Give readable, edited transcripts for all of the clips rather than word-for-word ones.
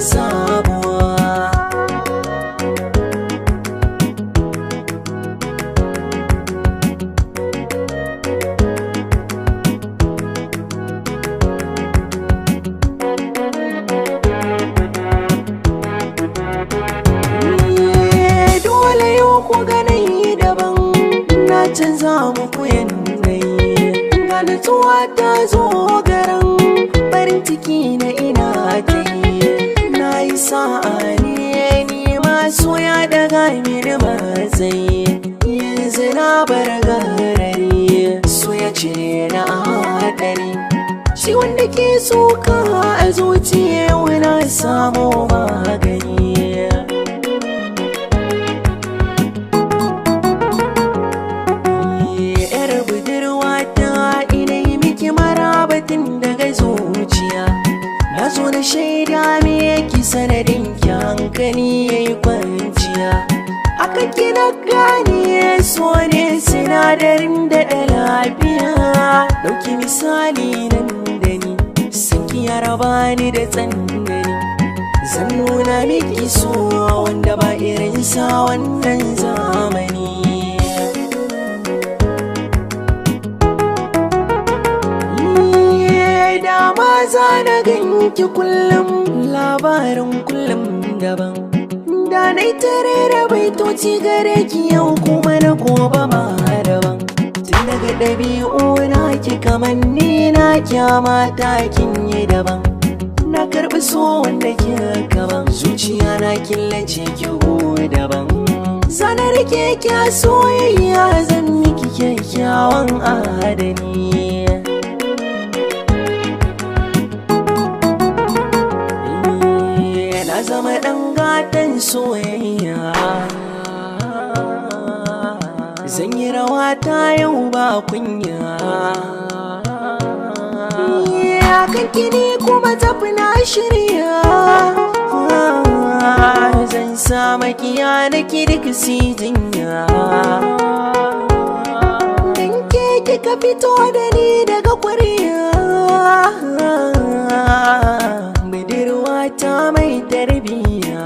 sabuwa. Dole yau ku ganai daban, na canza muku yanayi. Ga nutsuwa ta zo garin, farin ciki na ina ta yi. Na yi sa'a ne ni masu ya daga mini matsayi. Yanzu na bar garari, so ya cire na haɗari. Shi wanda ke soka a zuciya wani samu magani. Yar budurwa ta ina yi miki marabatin daga zuciya. Na zo na shaida me yake sanadin ki hankali ya yi kwanciya. Aka kina gane so ne sinadarin daɗa lafiya. Ɗauki misali nan da ni, saki ya raba ni da tsanani. Zan nuna miki so wanda ba irinsa wannan zamani. Dama za na ganki kullum, labarin kullum daban. Da na yi tare da baitoci gare ki yau kuma na gobe ma daban. Tun daga ɗabi'u na ki kamanni na kyamata kin yi daban. Na karɓi so wanda ki gaban, zuciya na killace ki daban. Zana rike ki a soyayya, zan miki kyakkyawan adani. Na zama ɗan gatan soyayya, zan yi rawa ta yau ba kunya. Kan kini kuma tafi na shirya, zan sa makiya na kirki si jinya. Dan ke kika fito da ni daga ƙwarya, budurwa ta mai tarbiya.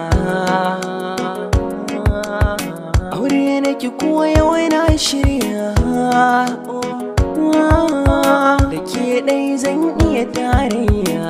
Aure nake kuwa yau na shirya, da ke ɗai zan iya tarayya.